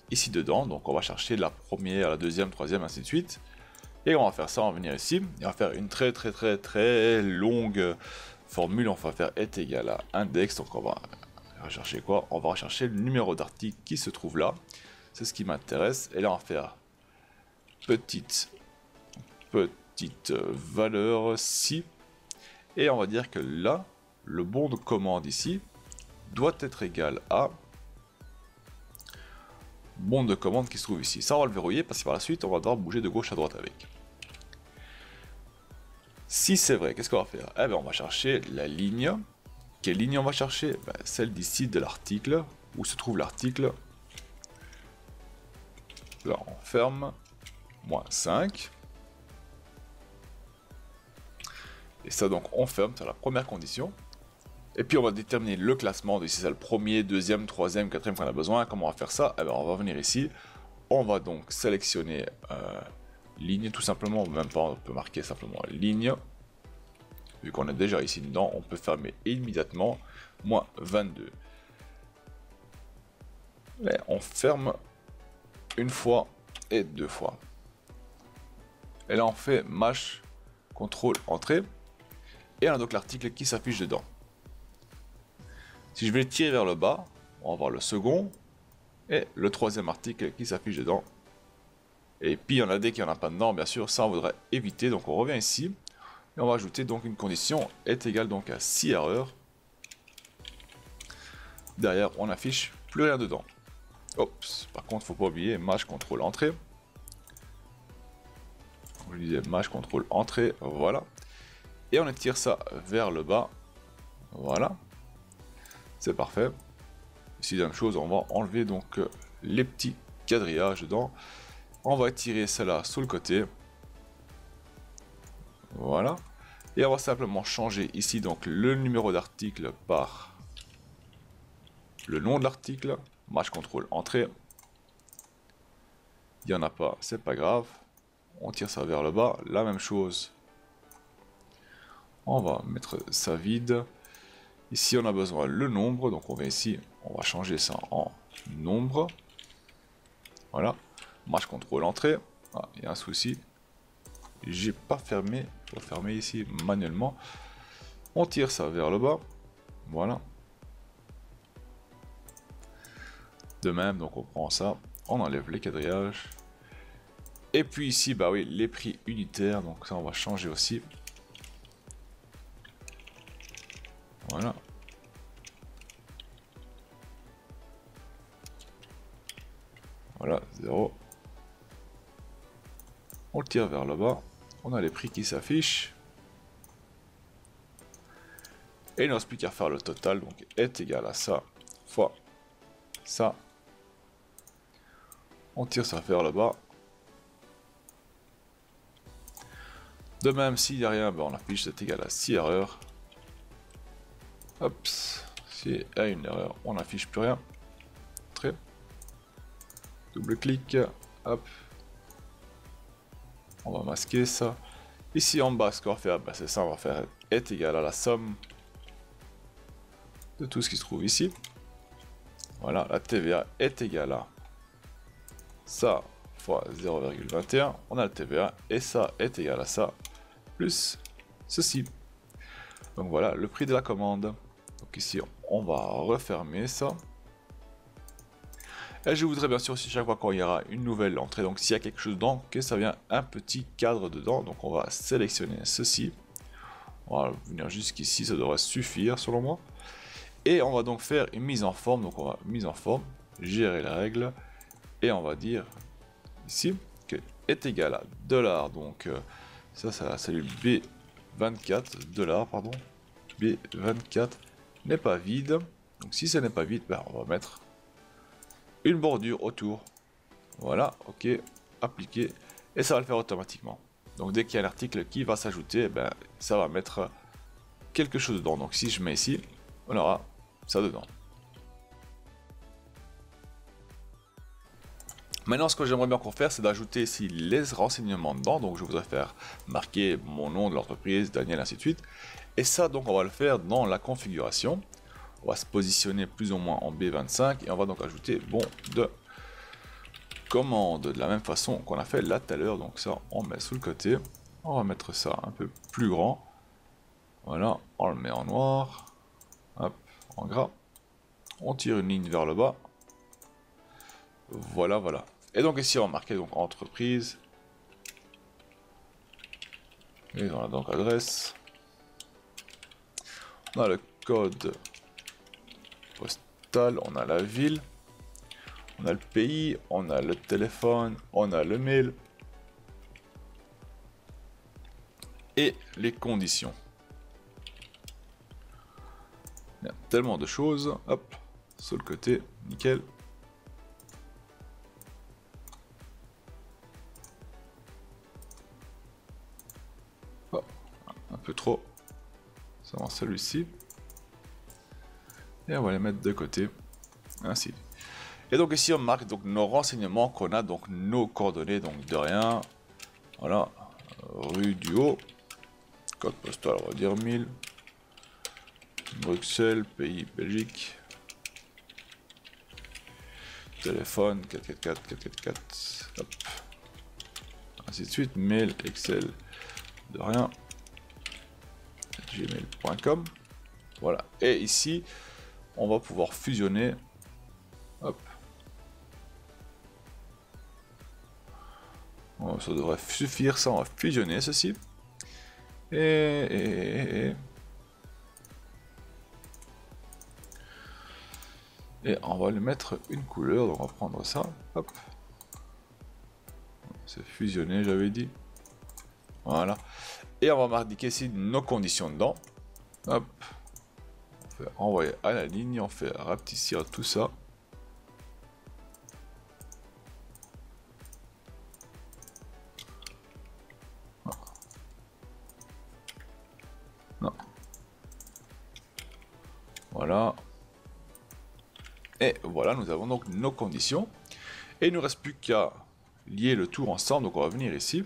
ici dedans. Donc on va chercher la première, la deuxième, troisième, ainsi de suite. Et on va faire ça, on va venir ici. Et on va faire une très longue formule. On va faire est égal à index. Donc on va rechercher quoi? On va rechercher le numéro d'article qui se trouve là. C'est ce qui m'intéresse. Et là on va faire petite valeur si. Et on va dire que là, le bon de commande ici doit être égal à bon de commande qui se trouve ici. Ça on va le verrouiller parce que par la suite on va devoir bouger de gauche à droite avec. Si c'est vrai, qu'est-ce qu'on va faire? Eh bien on va chercher la ligne. Quelle ligne on va chercher? Ben, celle d'ici de l'article, où se trouve l'article. Là on ferme, moins 5. Et ça donc on ferme, c'est la première condition. Et puis on va déterminer le classement, ici c'est le premier, deuxième, troisième, quatrième qu'on a besoin. Comment on va faire ça? Eh bien, on va venir ici, on va donc sélectionner ligne tout simplement, même pas, on peut marquer simplement ligne. Vu qu'on est déjà ici dedans, on peut fermer immédiatement, moins 22. Et on ferme une fois et deux fois. Et là on fait Mash, CTRL, Entrée. Et on a donc l'article qui s'affiche dedans. Si je vais le tirer vers le bas, on va voir le second et le troisième article qui s'affiche dedans. Et puis il y en a des qui n'en a pas dedans, bien sûr, ça on voudrait éviter. Donc on revient ici et on va ajouter donc une condition est égale donc à 6 erreurs. Derrière, on n'affiche plus rien dedans. Oups, par contre, faut pas oublier Maj CTRL entrée. Je disais Maj CTRL entrée, voilà. Et on étire ça vers le bas. Voilà. C'est parfait. Ici, la même chose, on va enlever donc les petits quadrillages dedans. On va étirer cela sur le côté. Voilà. Et on va simplement changer ici donc le numéro d'article par le nom de l'article. Maj CTRL entrée. Il n'y en a pas, c'est pas grave. On tire ça vers le bas. La même chose. On va mettre ça vide. Ici, on a besoin le nombre. Donc, on va ici, on va changer ça en nombre. Voilà. Maj CTRL entrée. Ah, il y a un souci. J'ai pas fermé. Il faut fermer ici manuellement. On tire ça vers le bas. Voilà. De même, donc on prend ça. On enlève les quadrillages. Et puis ici, bah oui, les prix unitaires. Donc ça, on va changer aussi. Voilà. Voilà, 0. On le tire vers le bas. On a les prix qui s'affichent. Et il ne reste plus qu'à faire le total. Donc est égal à ça fois ça. On tire ça vers le bas. De même, s'il n'y a rien, ben on affiche c'est égal à 6 erreurs. Hop, s'il y a une erreur, on n'affiche plus rien. Très. Double clic. Hop. On va masquer ça. Ici en bas, ce qu'on va faire, ben c'est ça, on va faire est égal à la somme de tout ce qui se trouve ici. Voilà, la TVA est égale à ça fois 0,21. On a le TVA et ça est égal à ça plus ceci. Donc voilà le prix de la commande. Donc ici on va refermer ça. Et je voudrais bien sûr si chaque fois qu'il y aura une nouvelle entrée, donc s'il y a quelque chose dedans, que ça vient un petit cadre dedans. Donc on va sélectionner ceci. On va venir jusqu'ici, ça devrait suffire selon moi. Et on va donc faire une mise en forme. Donc on va mise en forme, gérer les règles. Et on va dire ici que est égal à $. Donc ça c'est la cellule B24 $, pardon. B24 n'est pas vide. Donc si ça n'est pas vide, ben, on va mettre une bordure autour. Voilà, ok, appliquer. Et ça va le faire automatiquement. Donc dès qu'il y a un article qui va s'ajouter, ben, ça va mettre quelque chose dedans. Donc si je mets ici, on aura ça dedans. Maintenant, ce que j'aimerais bien qu'on fasse, c'est d'ajouter ici les renseignements dedans. Donc, je voudrais faire marquer mon nom de l'entreprise, Daniel, ainsi de suite. Et ça, donc, on va le faire dans la configuration. On va se positionner plus ou moins en B25 et on va donc ajouter bon de commande de la même façon qu'on a fait là tout à l'heure. Donc, ça, on met sous le côté. On va mettre ça un peu plus grand. Voilà, on le met en noir. Hop, en gras. On tire une ligne vers le bas. Voilà, voilà. Et donc ici on va marquer donc entreprise. Et on a donc adresse. On a le code postal, on a la ville. On a le pays, on a le téléphone, on a le mail. Et les conditions. Il y a tellement de choses. Hop, sur le côté, nickel. Un peu trop. Ça va celui-ci. Et on va les mettre de côté. Ainsi. Et donc ici on marque donc nos renseignements qu'on a, donc nos coordonnées, donc de rien. Voilà. Rue du Haut. Code postal, on va dire 1000. Bruxelles, pays Belgique. Téléphone 444 444. Hop. Ainsi de suite. Mail, Excel, de rien. Gmail.com. Voilà. Et ici, on va pouvoir fusionner Hop. Bon, ça devrait suffire, ça on va fusionner ceci. Et on va lui mettre une couleur, donc on va prendre ça, hop. C'est fusionné, j'avais dit. Voilà. Et on va marquer ici nos conditions dedans. Hop. On fait envoyer à la ligne, on fait rapetissir tout ça. Non. Voilà. Et voilà, nous avons donc nos conditions. Et il ne nous reste plus qu'à lier le tout ensemble. Donc on va venir ici.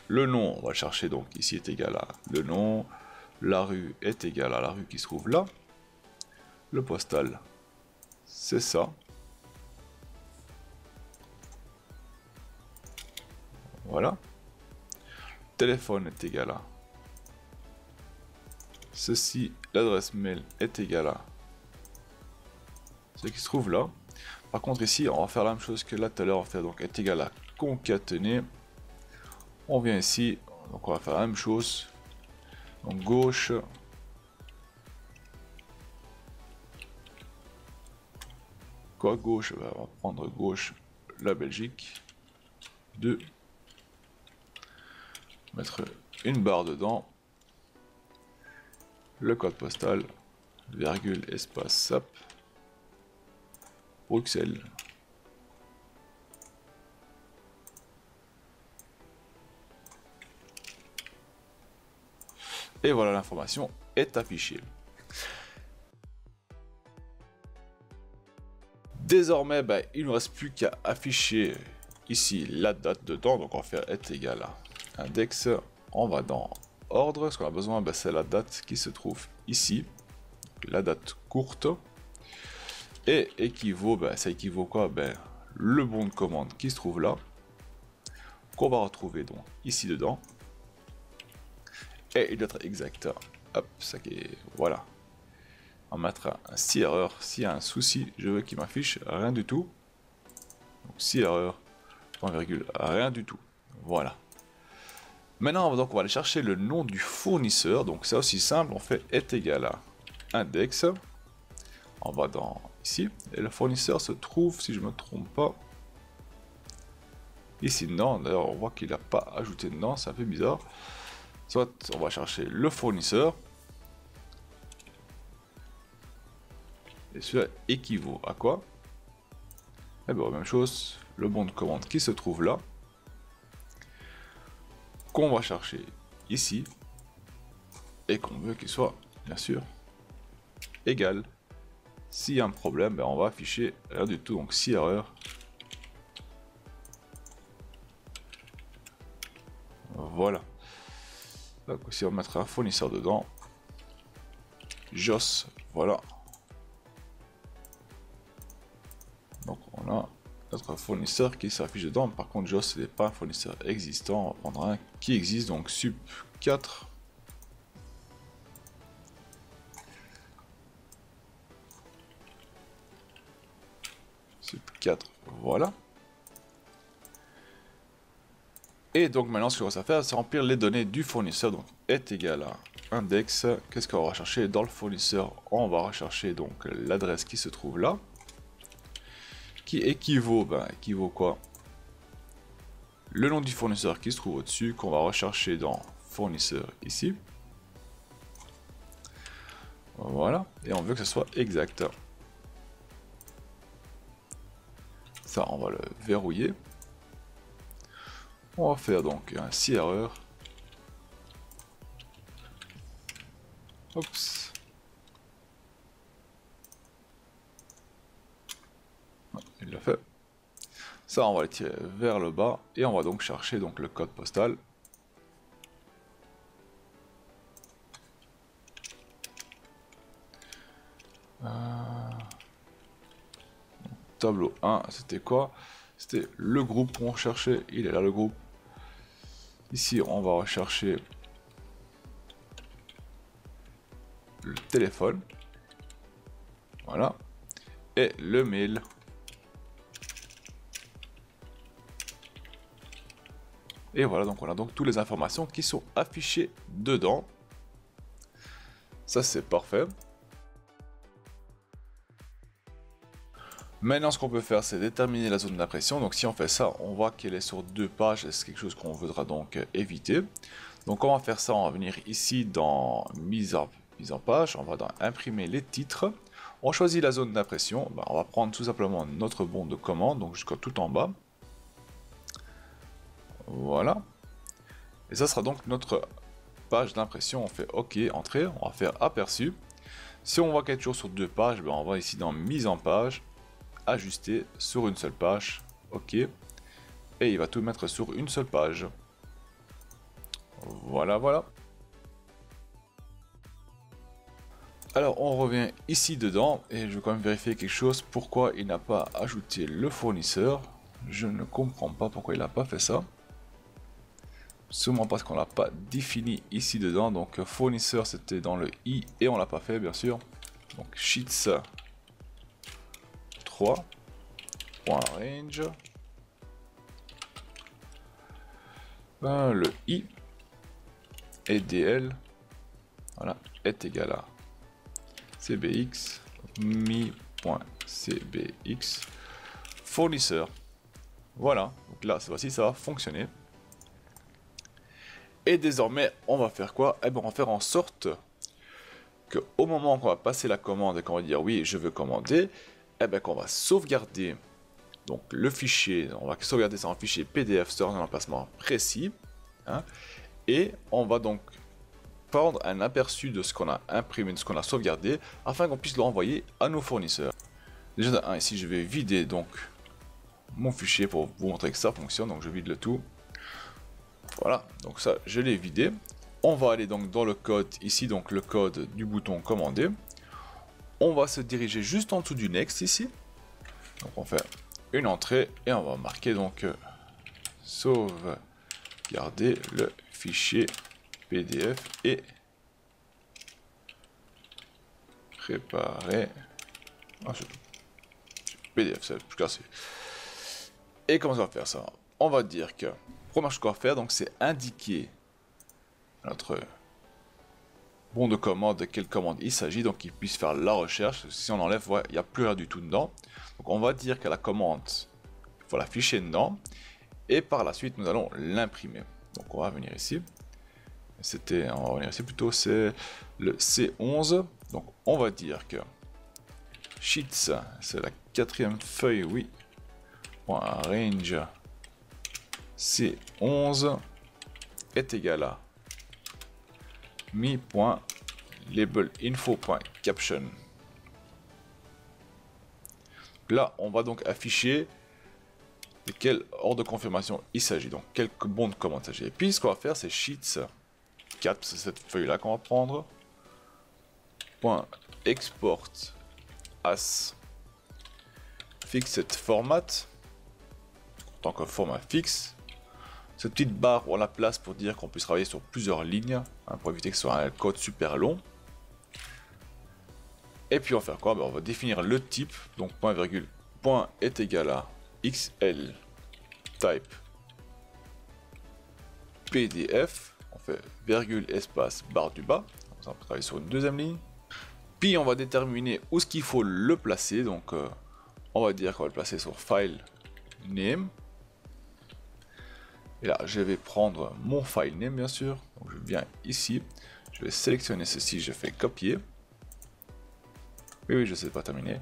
Le nom, on va chercher donc ici est égal à le nom. La rue est égal à la rue qui se trouve là. Le postal, c'est ça. Voilà. Téléphone est égal à ceci. L'adresse mail est égale à ce qui se trouve là. Par contre ici, on va faire la même chose que là tout à l'heure. On va faire donc est égal à concaténer. On vient ici, donc on va faire la même chose. Donc gauche. Quoi gauche? On va prendre gauche la Belgique. 2. Mettre une barre dedans. Le code postal. Virgule espace SAP. Bruxelles. Et voilà, l'information est affichée. Désormais, il ne nous reste plus qu'à afficher ici la date dedans. Donc on va faire est égal à index. On va dans ordre. Ce qu'on a besoin, c'est la date qui se trouve ici. La date courte. Et équivaut, ça équivaut quoi? Le bon de commande qui se trouve là. Qu'on va retrouver donc ici dedans. Et il doit être exact. Hop, ça qui est. Voilà. On mettra un si erreur. S'il y a un souci, je veux qu'il m'affiche rien du tout. Donc si erreur, point virgule, rien du tout. Voilà. Maintenant, donc, on va aller chercher le nom du fournisseur. Donc c'est aussi simple, on fait est égal à index. On va dans ici. Et le fournisseur se trouve, si je ne me trompe pas, ici dedans. D'ailleurs, on voit qu'il n'a pas ajouté dedans, c'est un peu bizarre. Soit on va chercher le fournisseur. Et cela équivaut à quoi? Eh bien, même chose, le bon de commande qui se trouve là. Qu'on va chercher ici. Et qu'on veut qu'il soit, bien sûr, égal. S'il y a un problème, on va afficher rien du tout. Donc si erreur. Voilà. Donc aussi on mettra un fournisseur dedans. JOS, voilà. Donc on a notre fournisseur qui s'affiche dedans. Par contre JOS ce n'est pas un fournisseur existant. On va prendre un qui existe, donc sup 4. Sup 4, voilà. Et donc maintenant ce qu'on va faire, c'est remplir les données du fournisseur. Donc est égal à index. Qu'est-ce qu'on va rechercher dans le fournisseur? On va rechercher donc l'adresse qui se trouve là. Qui équivaut, équivaut quoi? Le nom du fournisseur qui se trouve au-dessus, qu'on va rechercher dans fournisseur ici. Voilà, et on veut que ce soit exact. Ça, on va le verrouiller. On va faire donc un si erreur. Oups. Il l'a fait. Ça, on va le tirer vers le bas et on va donc chercher donc le code postal. Tableau 1, c'était quoi? C'était le groupe qu'on cherchait. Il est là le groupe. Ici, on va rechercher le téléphone. Voilà. Et le mail. Et voilà, donc on a donc toutes les informations qui sont affichées dedans. Ça c'est parfait. Maintenant, ce qu'on peut faire, c'est déterminer la zone d'impression. Donc si on fait ça, on voit qu'elle est sur 2 pages, c'est quelque chose qu'on voudra donc éviter. Donc on va faire ça, on va venir ici dans mise en page, on va dans imprimer les titres. On choisit la zone d'impression, on va prendre tout simplement notre bon de commande, donc jusqu'à tout en bas. Voilà. Et ça sera donc notre page d'impression. On fait OK, entrée, on va faire aperçu. Si on voit quelque chose sur 2 pages, on va ici dans mise en page, ajuster sur une seule page, OK, et il va tout mettre sur une seule page. Voilà, voilà. Alors on revient ici dedans et je vais quand même vérifier quelque chose. Pourquoi il n'a pas ajouté le fournisseur? Je ne comprends pas pourquoi il n'a pas fait ça. Sûrement parce qu'on l'a pas défini ici dedans. Donc fournisseur c'était dans le i et on l'a pas fait bien sûr. Donc sheets 3.range, le i et dl, voilà, est égal à cbx mi.cbx fournisseur. Voilà, donc là cette fois-ci ça va fonctionner. Et désormais on va faire quoi? Eh ben on va faire en sorte que au moment qu'on va passer la commande et qu'on va dire oui je veux commander, eh ben qu'on va sauvegarder donc le fichier, on va sauvegarder ça en fichier PDF sur un emplacement précis, hein, et on va donc prendre un aperçu de ce qu'on a imprimé, de ce qu'on a sauvegardé, afin qu'on puisse le renvoyer à nos fournisseurs. Déjà ici je vais vider donc mon fichier pour vous montrer que ça fonctionne, donc je vide le tout. Voilà, donc ça je l'ai vidé. On va aller donc dans le code ici, donc le code du bouton commander. On va se diriger juste en dessous du next ici. Donc on fait une entrée et on va marquer donc sauvegarder le fichier PDF et préparer PDF, c'est plus classé. Et comment ça va faire ça? On va dire que première chose qu'on va faire donc c'est indiquer notre bon de commande de quelle commande il s'agit, donc qu'il puisse faire la recherche. Si on enlève, il n'y a plus rien du tout dedans. Donc on va dire que la commande, il faut l'afficher dedans, et par la suite nous allons l'imprimer. Donc on va venir ici, on va venir ici plutôt, c'est le C11. Donc on va dire que sheets, c'est la 4e feuille, oui, .range C11 est égal à mi.labelinfo.caption. Là, on va donc afficher de quel ordre de confirmation il s'agit, donc quel bon de commande il s'agit. Et puis, ce qu'on va faire, c'est sheets 4, c'est cette feuille-là qu'on va prendre. .export as fixed format, en tant que format fixe. Cette petite barre, on la place pour dire qu'on puisse travailler sur plusieurs lignes, hein, pour éviter que ce soit un code super long. Et puis on va faire quoi? On va définir le type, donc point virgule, point est égal à xl type PDF, on fait virgule espace barre du bas, on va travailler sur une deuxième ligne. Puis on va déterminer où est-ce qu'il faut le placer, donc on va dire qu'on va le placer sur file name. Et là, je vais prendre mon file name, bien sûr. Donc, je viens ici, je vais sélectionner ceci, je fais copier. Oui, je sais pas terminer.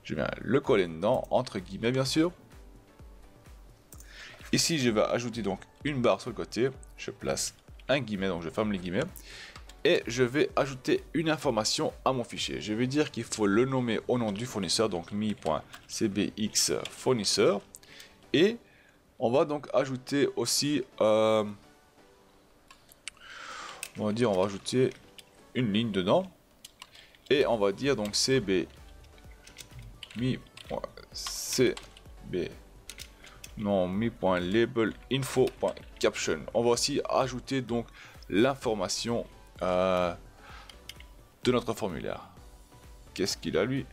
Je viens le coller dedans, entre guillemets, bien sûr. Ici, je vais ajouter donc une barre sur le côté. Je place un guillemet, donc je ferme les guillemets. Et je vais ajouter une information à mon fichier. Je vais dire qu'il faut le nommer au nom du fournisseur, donc mi.cbx fournisseur. Et on va donc ajouter aussi, on va ajouter une ligne dedans, et on va dire donc cb mi.labelinfo.caption. On va aussi ajouter donc l'information de notre formulaire. Qu'est-ce qu'il a lui?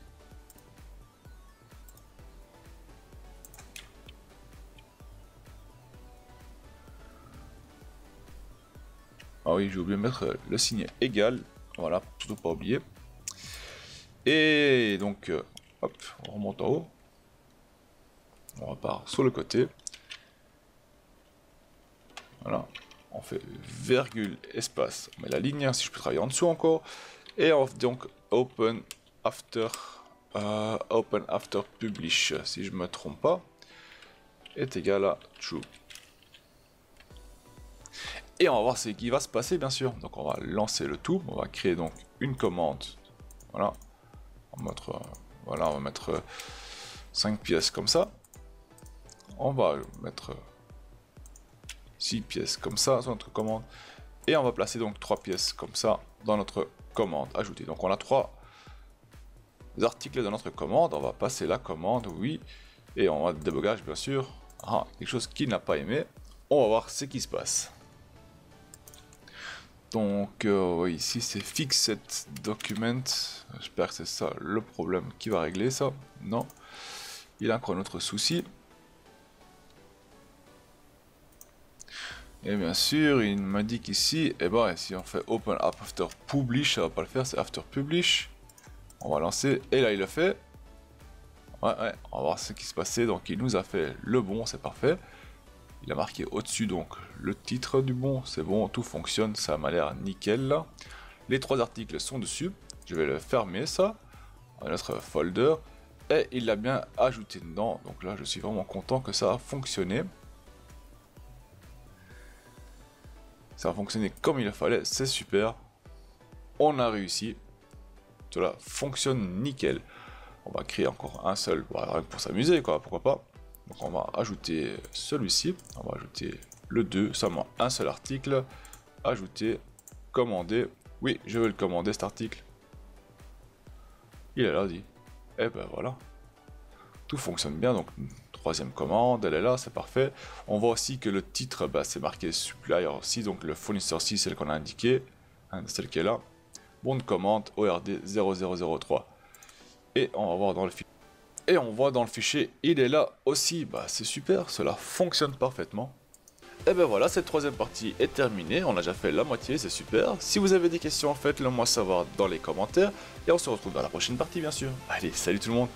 Ah oui, j'ai oublié de mettre le signe égal. Voilà, surtout pas oublier. Et donc, hop, on remonte en haut. On repart sur le côté. Voilà, on fait virgule, espace, on met la ligne, si je peux travailler en dessous encore. Et on fait donc open after publish, si je me trompe pas, est égal à true. Et on va voir ce qui va se passer, bien sûr. Donc on va lancer le tout, on va créer donc une commande. Voilà, on va mettre 5 pièces comme ça. On va mettre 6 pièces comme ça sur notre commande. Et on va placer donc 3 pièces comme ça dans notre commande ajoutée. Donc on a 3 articles dans notre commande. On va passer la commande, oui. Et on va débogage, bien sûr. Ah, quelque chose qu'il n'a pas aimé. On va voir ce qui se passe. Donc oui, ici c'est fixed document. J'espère que c'est ça le problème qui va régler ça. Non. Il a encore un autre souci. Et bien sûr, il m'a dit qu'ici, eh ben, si on fait open up after publish, ça va pas le faire, c'est after publish. On va lancer, et là il le fait. Ouais, on va voir ce qui se passait. Donc il nous a fait le bon, c'est parfait. Il a marqué au-dessus donc le titre du bon, c'est bon, tout fonctionne, ça m'a l'air nickel là. Les 3 articles sont dessus, je vais le fermer ça, à notre folder, et il l'a bien ajouté dedans. Donc là je suis vraiment content que ça a fonctionné. Ça a fonctionné comme il fallait, c'est super. On a réussi. Cela fonctionne nickel. On va créer encore un seul pour s'amuser, quoi, pourquoi pas. Donc on va ajouter celui-ci. On va ajouter le 2, seulement un seul article. Ajouter, commander. Oui, je veux le commander cet article. Il est là, dit. Et ben voilà. Tout fonctionne bien, donc troisième commande, elle est là, c'est parfait. On voit aussi que le titre, bah, c'est marqué supplier aussi, donc le fournisseur ci, c'est celle qu'on a indiqué, hein, celle qui est là. Bon de commande ORD 0003. Et on va voir dans le fichier. Et on voit dans le fichier, il est là aussi. Bah c'est super, cela fonctionne parfaitement. Et ben voilà, cette troisième partie est terminée, on a déjà fait la moitié, c'est super. Si vous avez des questions, faites-le moi savoir dans les commentaires. Et on se retrouve dans la prochaine partie bien sûr. Allez, salut tout le monde!